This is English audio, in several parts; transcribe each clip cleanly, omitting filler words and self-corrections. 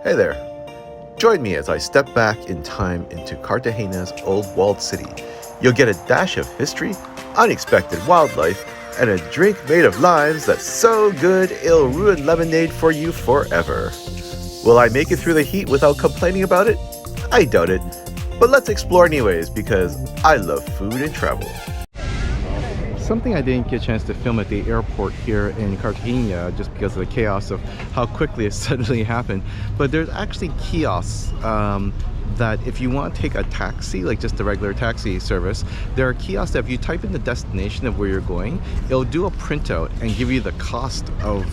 Hey there. Join me as I step back in time into Cartagena's old walled city. You'll get a dash of history, unexpected wildlife, and a drink made of limes that's so good it'll ruin lemonade for you forever. Will I make it through the heat without complaining about it? I doubt it. But let's explore anyways because I love food and travel. Something I didn't get a chance to film at the airport here in Cartagena just because of the chaos of how quickly it suddenly happened. But there's actually kiosks that if you want to take a taxi, like just a regular taxi service, there are kiosks that if you type in the destination of where you're going, it'll do a printout and give you the cost of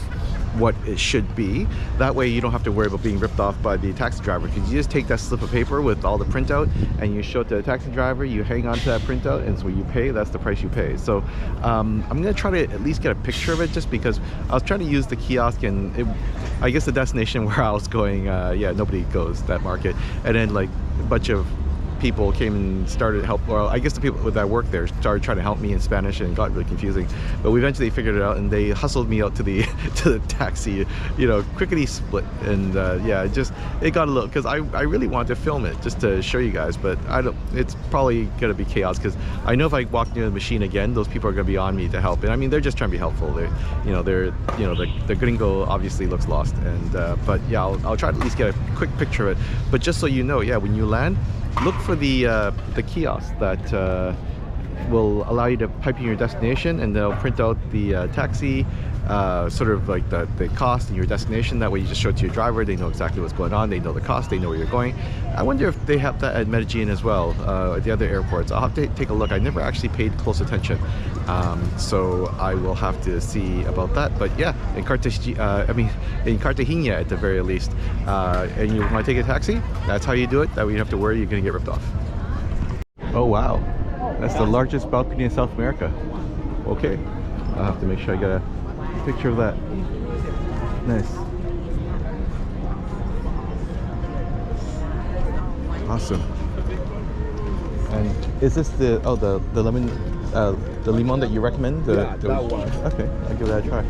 what it should be. That way you don't have to worry about being ripped off by the taxi driver, because you just take that slip of paper with all the printout and you show it to the taxi driver, you hang on to that printout, and so you pay, that's the price you pay. So I'm gonna try to at least get a picture of it, just because I was trying to use the kiosk, and I guess the destination where I was going, yeah, nobody goes that market, and then like a bunch of people came and started help. Well, I guess the people that work there started trying to help me in Spanish, and it got really confusing. But we eventually figured it out, and they hustled me out to the to the taxi, you know, quickly split. And yeah, it got a little, because I really wanted to film it just to show you guys, but I don't. It's probably gonna be chaos, because I know if I walk near the machine again, those people are gonna be on me to help. And I mean, they're just trying to be helpful. The gringo obviously looks lost, and but yeah, I'll try to at least get a quick picture of it. But just so you know, yeah, when you land, look for the kiosk that will allow you to type in your destination, and they'll print out the taxi, sort of like the cost and your destination. That way you just show it to your driver, they know exactly what's going on, they know the cost, they know where you're going. I wonder if they have that at Medellin as well, at the other airports. I'll have to take a look. I never actually paid close attention, so I will have to see about that. But yeah, in Cartagena at the very least, and you want to take a taxi, that's how you do it. That way you don't have to worry you're going to get ripped off. Oh wow, that's the largest balcony in South America. Okay, I'll have to make sure I get a picture of that. Nice. Awesome. And is this the lemon, the limon that you recommend? Yeah, that one. Okay, I'll give that a try.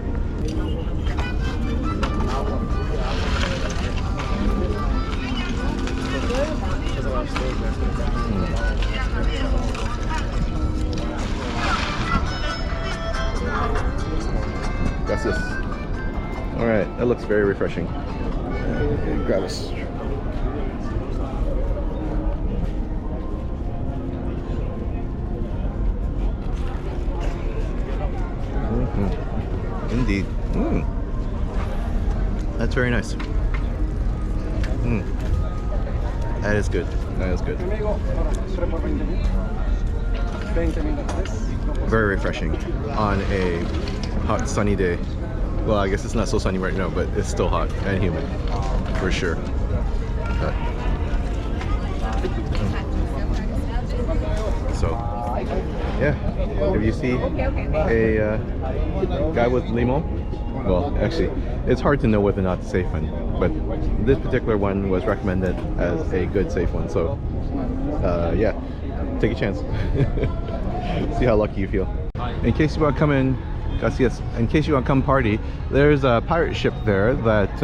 Gracias. All right, that looks very refreshing. Grab us. Indeed. That's very nice. That is good. That is good. Very refreshing on a hot sunny day. Well, I guess it's not so sunny right now, but it's still hot and humid for sure. So yeah, if you see a guy with limon, well, actually it's hard to know whether or not it's a safe one, but this particular one was recommended as a good safe one. So yeah, take a chance. See how lucky you feel. In case you want to come in, in case you want to come party, there's a pirate ship there that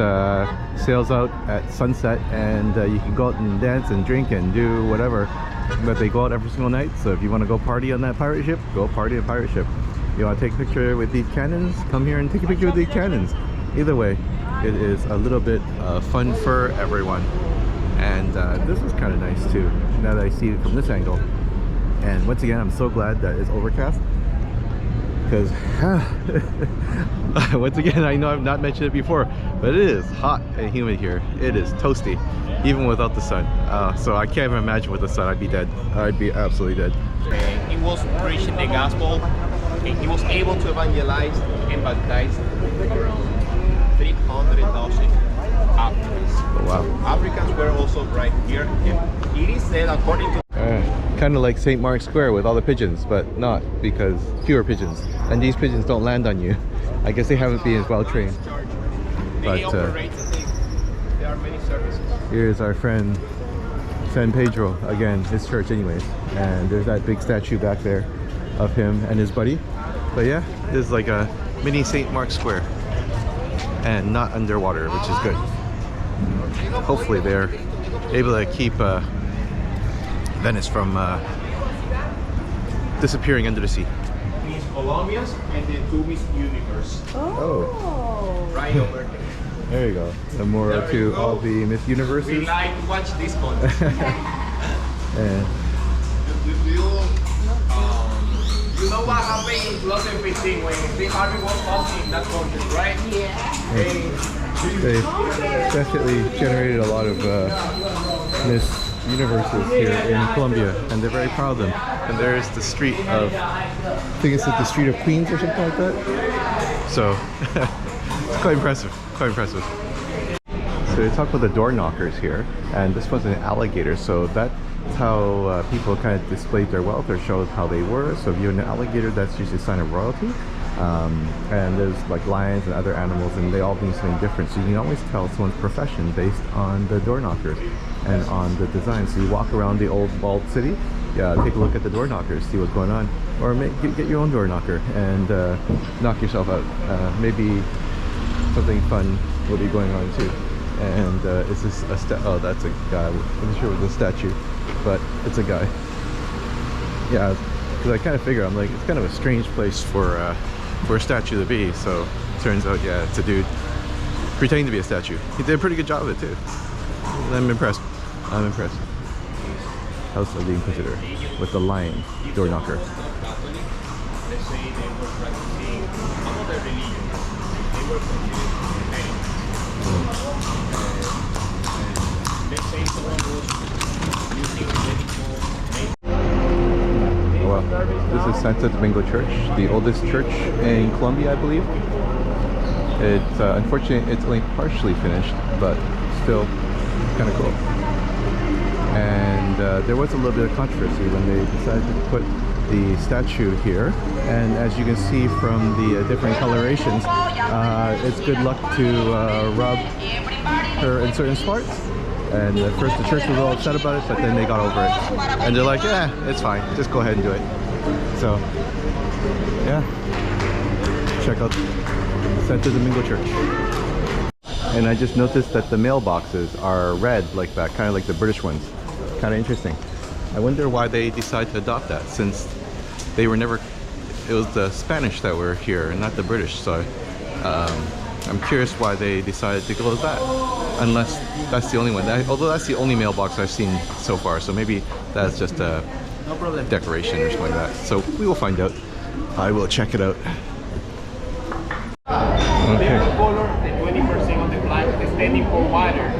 sails out at sunset, and you can go out and dance and drink and do whatever, but they go out every single night. So if you want to go party on that pirate ship, go party on a pirate ship. You want to take a picture with these cannons, come here and take a picture with these cannons. Either way, it is a little bit fun for everyone. And this is kind of nice too, now that I see it from this angle. And once again, I'm so glad that it's overcast, because once again, I know I've not mentioned it before, but it is hot and humid here. It is toasty, even without the sun. So I can't even imagine with the sun. I'd be dead. I'd be absolutely dead. He was preaching the gospel, and he was able to evangelize and baptize around 300,000 Africans. Oh, wow. Africans were also right here. And it is said, according to kind of like St. Mark's Square with all the pigeons, but not, because fewer pigeons, and these pigeons don't land on you. I guess they haven't been as well trained. But there are many services. Here's our friend San Pedro again, his church anyways, and there's that big statue back there of him and his buddy. But yeah, this is like a mini St. Mark's Square, and not underwater, which is good. hopefully they're able to keep Venice from disappearing under the sea. Miss Colombia's and the two Miss Universe. Oh. Right over there. There you go. The moral There to you go. all the Miss Universes. We like to watch this one. And You know what happened in 2015 when Steve Harvey was talking in that country, right? Yeah. they definitely generated a lot of Miss Universes here in Colombia, and they're very proud of them. And there's the street of, I think it's like the Street of Queens or something like that. So it's quite impressive, quite impressive. So they talk about the door knockers here, and this was an alligator, so that's how people kind of displayed their wealth or showed how they were. So if you're an alligator, that's usually a sign of royalty. And there's like lions and other animals, and they all mean something different. So you can always tell someone's profession based on the door knockers and on the design. So you walk around the old walled city, take a look at the door knockers, see what's going on, or get your own door knocker and knock yourself out. Maybe something fun will be going on too. And is this a oh, that's a guy. I'm not sure it was a statue, but it's a guy. Yeah, because I kind of figure, I'm like, it's kind of a strange place for a statue to be. So turns out, yeah, it's a dude pretending to be a statue. He did a pretty good job of it too. I'm impressed. I'm impressed. House of the Inquisitor with the lion door knocker. Let's say they were practicing another religion. They were considered let's say someone was using medical. Well, this is Santo Domingo Church, the oldest church in Colombia, I believe. It's unfortunately it's only partially finished, but still kind of cool. And there was a little bit of controversy when they decided to put the statue here, and as you can see from the different colorations, it's good luck to rub her in certain spots. And at first the church was all upset about it, but then they got over it, and they're like, yeah, it's fine, just go ahead and do it. So yeah, check out Santo Domingo Church. And I just noticed that the mailboxes are red like that, kind of like the British ones. Kind of interesting. I wonder why they decided to adopt that, since they were never, it was the Spanish that were here and not the British. So I'm curious why they decided to go with that, unless that's the only one. Although that's the only mailbox I've seen so far, so maybe that's just a decoration or something like that. So we will find out. I will check it out. Okay. The color, the 20% of the black is standing for water.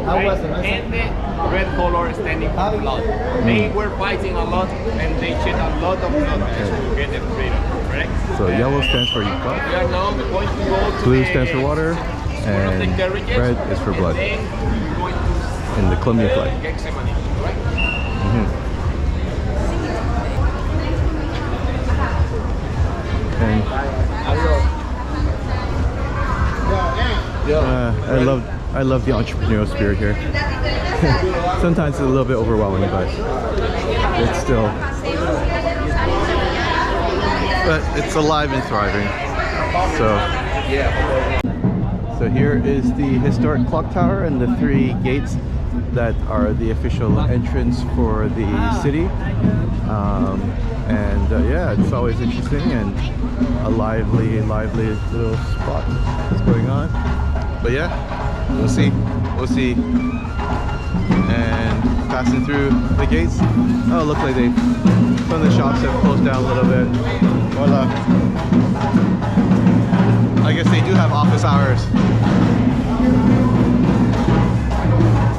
Right? And the red color is standing for blood. They were fighting a lot and they shed a lot of blood to get them freedom, correct? So yellow stands for you We are now going to go to blue stands for water, and red is for blood. And then going to in the Colombian flag. Getsemani, right? And I love the entrepreneurial spirit here. Sometimes it's a little bit overwhelming, but it's still, but it's alive and thriving. So here is the historic clock tower and the 3 gates that are the official entrance for the city. Yeah, it's always interesting and a lively little spot that's going on. But yeah, we'll see. And passing through the gates. Oh, look like some of the shops have closed down a little bit. Voila. I guess they do have office hours.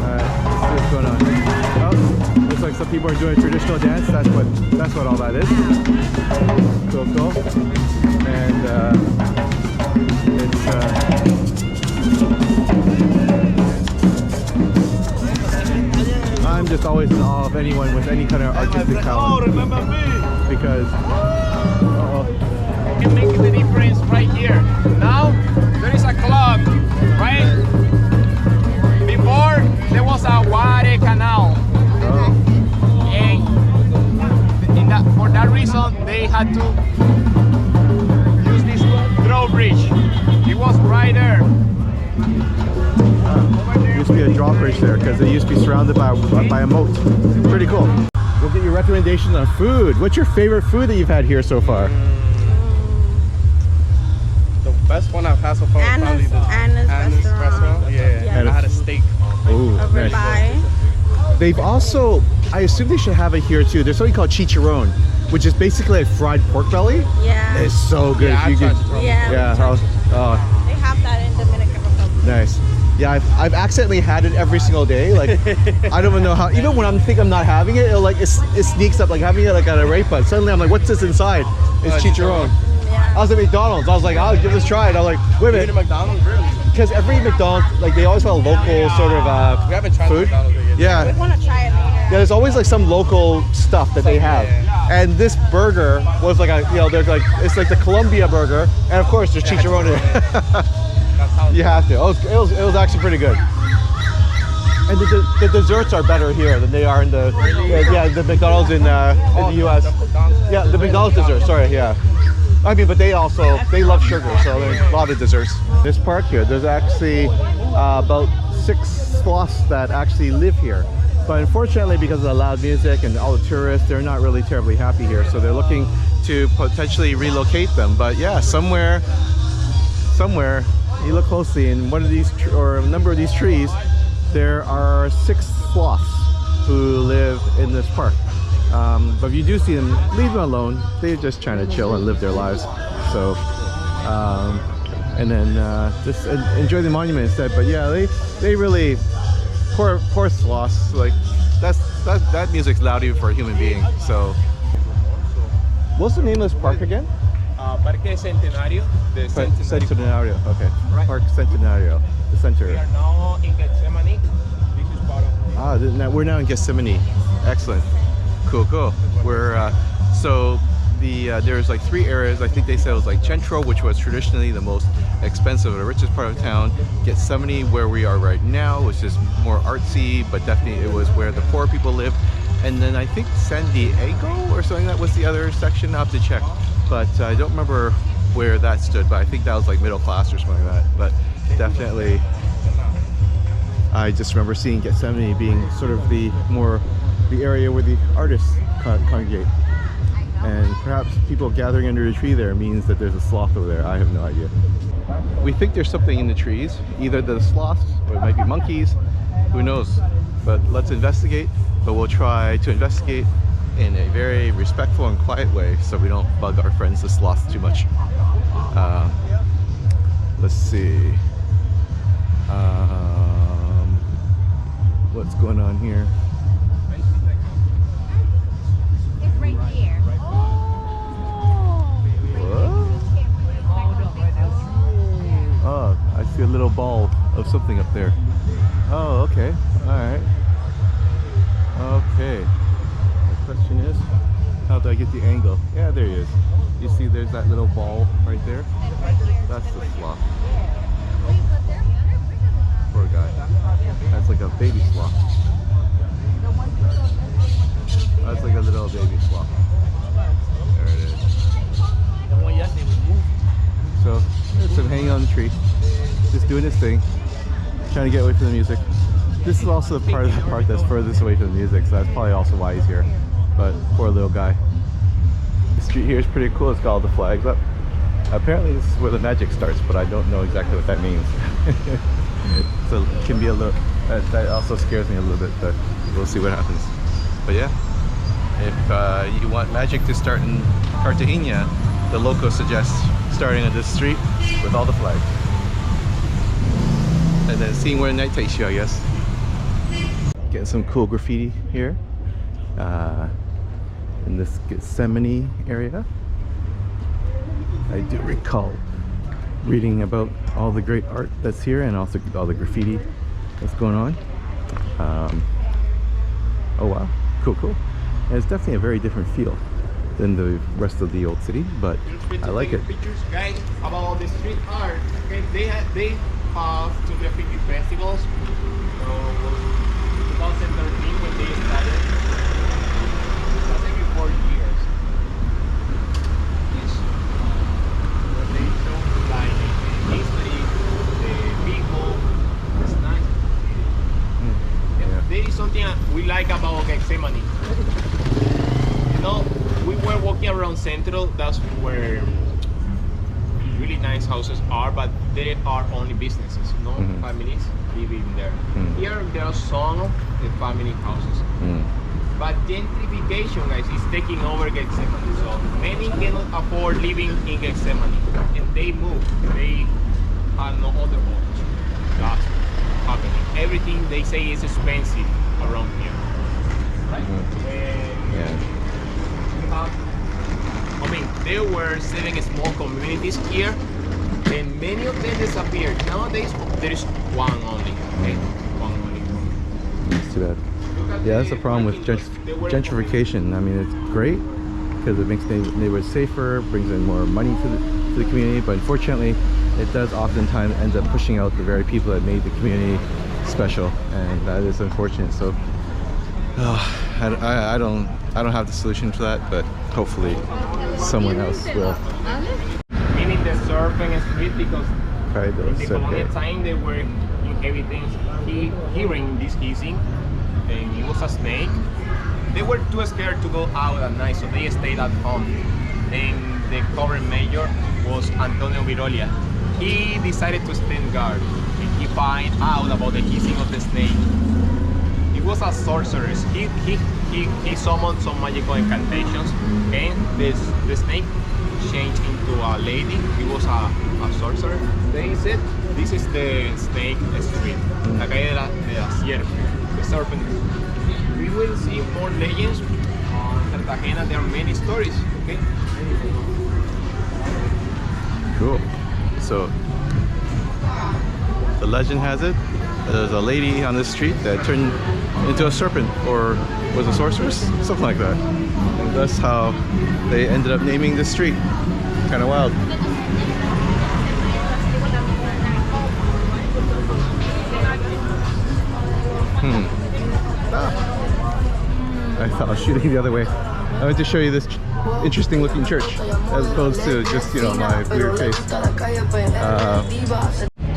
Alright, let's see what's going on. Oh, looks like some people are doing a traditional dance. That's what all that is. Cool. And it's I'm just always in awe of anyone with any kind of artistic talent. Remember me? Because Can make the difference right here. Now there is a club, right? Before there was a water canal, and for that reason they had to use this drawbridge. It was right there. used to be permanent drawbridge there because it used to be surrounded by a moat. Pretty cool. We'll get your recommendation on food. What's your favorite food that you've had here so far? The best one I've had so far is probably Anna's restaurant. Yeah, I had a steak. Ooh, A ribeye. They've also, I assume they should have it here too. There's something called chicharron, which is basically a fried pork belly. Yeah. It's so good. Yeah, You I've can- tried chicharron. Yeah. oh, They have that in Dominican Republic. nice. Yeah, I've accidentally had it every single day. Like, I don't even know how. Even when I'm not having it, it sneaks up. Like having it like at a rape, suddenly I'm like, what's this inside? It's chicharron. Yeah. I was at McDonald's. I was like, I'll give this a try. And I was like, wait a Even at minute, McDonald's, really? because every McDonald's, like they always have a local sort of We haven't tried food. McDonald's yet. Yeah. We want to try it later. Yeah, there's always like some local stuff that they have. And this burger was like there's like, it's like the Colombia burger. And of course there's chicharron in it. That's how You have to. It was actually pretty good. And the desserts are better here than they are in the the McDonald's in the US. Yeah, the McDonald's dessert, sorry, yeah. I mean, but they love sugar, so there's a lot of desserts. This park here, there's actually about 6 sloths that actually live here. But unfortunately, because of the loud music and all the tourists, they're not really terribly happy here. So they're looking to potentially relocate them. But yeah, somewhere, you look closely, in one of these, or a number of these trees, there are 6 sloths who live in this park. But if you do see them, leave them alone. They're just trying to chill and live their lives. So, and then just enjoy the monument instead. But yeah, they really, poor sloths. Like that music's loud even for a human being. So, what's the name of this park again? Parque Centenario. The Centenario. Okay. Right. Park Centenario. The center. We are now in Getsemani. This is part of. We're now in Gethsemane. Excellent. Cool. We're so there's like 3 areas. I think they said it was like Centro, which was traditionally the most expensive, the richest part of town. Gethsemane, where we are right now, which is more artsy, but definitely it was where the poor people lived. And then I think San Diego or something, that was the other section. I'll have to check, but I don't remember where that stood. But I think that was like middle class or something like that. But definitely, I just remember seeing Gethsemane being sort of the area where the artists congregate. And perhaps people gathering under a tree there means that there's a sloth over there. I have no idea. We think there's something in the trees, either the sloths or it might be monkeys, who knows. But let's investigate, but we'll try to investigate in a very respectful and quiet way so we don't bug our friends the sloths too much. Let's see. What's going on here? It's right here. Oh, I see a little ball of something up there. Oh, okay. Alright. Okay. The question is, how do I get the angle? Yeah, there he is. You see there's that little ball right there? That's the sloth. Poor guy. That's like a baby sloth. That's like a little baby sloth. There it is. So, it's him hanging on the tree, just doing his thing, trying to get away from the music. This is also the part of the park that's furthest away from the music, so that's probably also why he's here. But poor little guy. The street here is pretty cool. It's got all the flags up. Apparently this is where the magic starts, but I don't know exactly what that means. So it can be a little, that also scares me a little bit, but we'll see what happens. But yeah, if you want magic to start in Cartagena, the loco suggests starting on this street with all the flags. And then seeing where the night takes you, I guess. Getting some cool graffiti here in this Gethsemane area. I do recall reading about all the great art that's here and also all the graffiti that's going on. Oh wow, cool. And it's definitely a very different feel than the rest of the old city, but I like it. Pictures, guys, about the street art. Okay, they have 2 graffiti festivals. So 2013 when they started. That's every 4 years. Yes. When they show like the history, the people. It's nice. something we like about Gethsemane. You know, we were walking around Central. That's where really nice houses are, but there are only businesses, no families living there. Here there are some of the family houses. But gentrification, guys, is taking over Gethsemane. So many cannot afford living in Gethsemane, and they move. They have no other option. That's happening. Everything they say is expensive around here, right? I mean, there were 7 small communities here, and many of them disappeared. Nowadays, there is one only. Okay, one only. That's too bad. Yeah, that's the problem with gentrification. I mean, it's great because it makes the neighborhood safer, brings in more money to the community, but unfortunately, it does oftentimes end up pushing out the very people that made the community special, and that is unfortunate. So, I don't have the solution to that, but hopefully, someone else will. Meaning the serpent street, because in the colonial Okay. time they were inhabitants hearing this hissing, and it was a snake. They were too scared to go out at night, so they stayed at home. And the current mayor was Antonio Virolia. He decided to stand guard, and he found out about the hissing of the snake. He was a sorceress. He summoned some magical incantations, and the snake changed into a lady. He was a sorcerer. They said this is the snake street, la calle de la sierpe, the serpent. We will see more legends on Cartagena. There are many stories. Okay. Cool. So the legend has it there's a lady on this street that turned into a serpent, or was a sorceress, something like that. And that's how they ended up naming this street. Kind of wild. I thought I was shooting the other way. I went to show you this interesting looking church as opposed to just, you know, my weird face.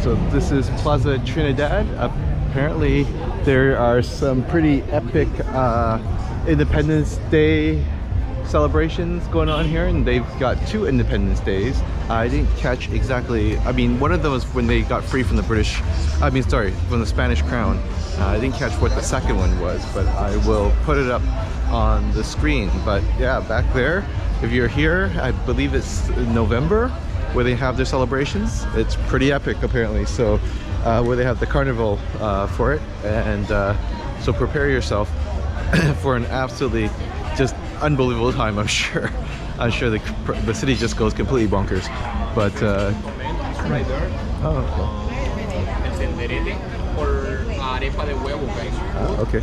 So this is Plaza Trinidad. Apparently there are some pretty epic Independence Day celebrations going on here, and they've got 2 Independence Days. I didn't catch exactly, I mean, one of them was when they got free from the from the Spanish crown. I didn't catch what the second one was, but I will put it up on the screen. But yeah, back there, if you're here, I believe it's November where they have their celebrations. It's pretty epic apparently. So where they have the carnival for it, and so prepare yourself for an absolutely just unbelievable time. I'm sure the city just goes completely bonkers. But Right there. oh, Arepa de huevo, guys. okay.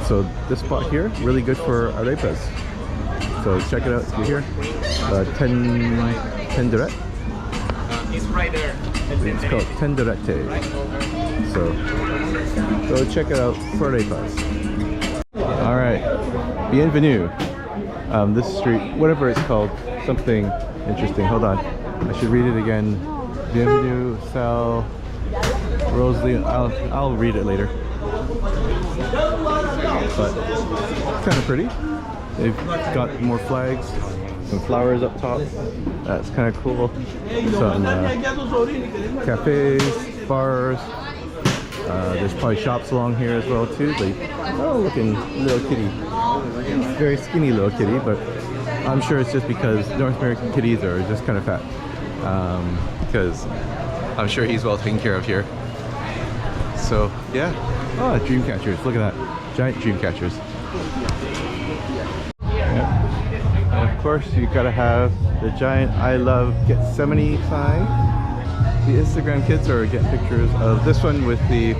So this spot here, really good for arepas. So check it out if you're here. 10 direct. It's right there. It's called tenderete. So go check it out for arepas. All right, bienvenue. This street, whatever it's called, something interesting. Hold on, I should read it again. Bienvenue, Sal, Rosalie. I'll read it later. But kind of pretty. They've got more flags, some flowers up top. That's kind of cool. Some cafes, bars. There's probably shops along here as well too. Like, oh, looking little kitty. Very skinny little kitty, but I'm sure it's just because North American kitties are just kind of fat. Because I'm sure he's well taken care of here. So yeah. Oh, dream catchers. Look at that. Giant dream catchers. Yeah. And of course, you gotta have the giant I love Gethsemane sign. The Instagram kids are getting pictures of this one with the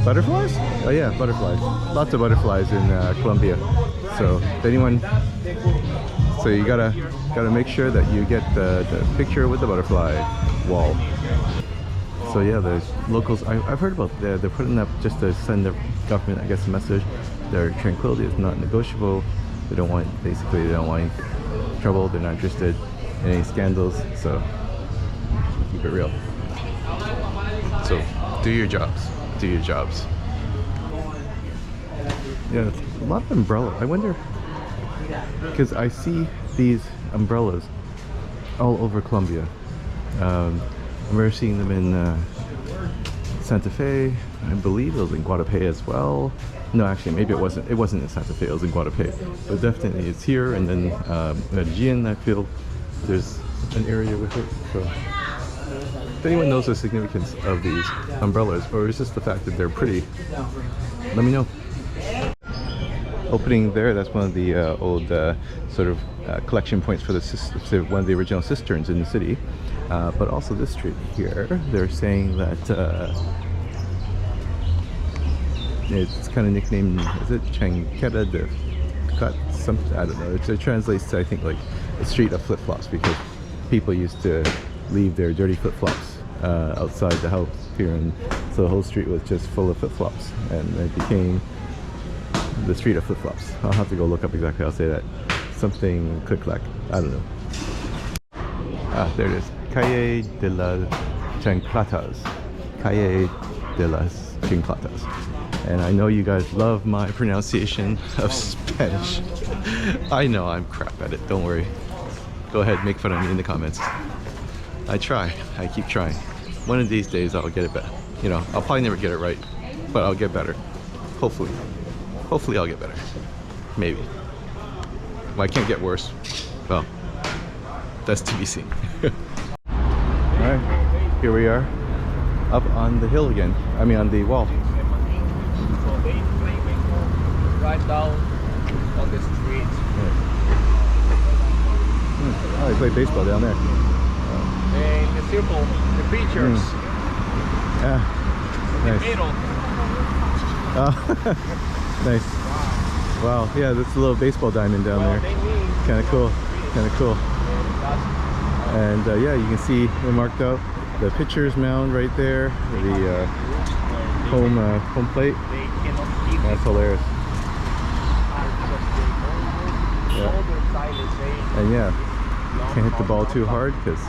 butterflies. Oh yeah, butterflies. Lots of butterflies in Colombia. So if anyone, so you gotta make sure that you get the picture with the butterfly wall. So yeah, there's locals. I've heard about they're putting up just to send the government, I guess, a message. Their tranquility is not negotiable. They don't want any trouble. They're not interested in any scandals. So keep it real. So do your jobs. Do your jobs. Yeah, it's a lot of umbrella. I wonder, because I see these umbrellas all over Colombia. I remember seeing them in Santa Fe. I believe it was in Guadalupe as well. No, actually, maybe it wasn't. It wasn't in Santa Fe. It was in Guadalupe. But definitely, it's here. And then Medellin, I feel there's an area with it. So, if anyone knows the significance of these umbrellas, or is just the fact that they're pretty, let me know. Opening there, that's one of the old sort of collection points for the one of the original cisterns in the city. But also this street here, they're saying that it's kind of nicknamed, is it Chanqueta de Cut? Something, I don't know. It translates to, I think, like a street of flip-flops, because people used to leave their dirty flip-flops outside the house here, and so the whole street was just full of flip-flops, and it became the street of flip-flops. I'll have to go look up exactly how to say that. Something click-clack, I don't know. Ah, there it is. Calle de las Chanclatas. Calle de las Chanclatas. And I know you guys love my pronunciation of Spanish. I know I'm crap at it, don't worry. Go ahead, make fun of me in the comments. I try, I keep trying. One of these days I'll get it better. You know, I'll probably never get it right, but I'll get better. Hopefully. Hopefully I'll get better. Maybe. Well, I can't get worse. Well, that's to be seen. Alright, here we are. Up on the hill again. I mean on the wall. So they play baseball right down on the street. Oh, they play baseball down there. In the circle, the pitchers. Yeah. In Nice. the middle. Oh, nice. Wow. Yeah, that's a little baseball diamond down there. Kind of cool. Kind of cool. And yeah, you can see they marked out the pitcher's mound right there. The home plate. That's hilarious. Yeah. And yeah, can't hit the ball too hard because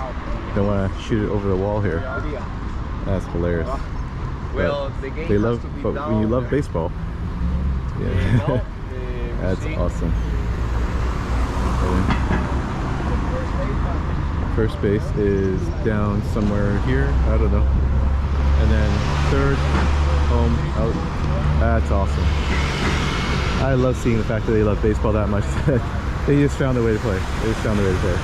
you don't want to shoot it over the wall here. That's hilarious. Well, the game they has love, to be but down when you love there. baseball, yeah, that's awesome. First base is down somewhere here, I don't know. And then third, home, out. That's awesome. I love seeing the fact that they love baseball that much. They just found a way to play. They just found a way to play.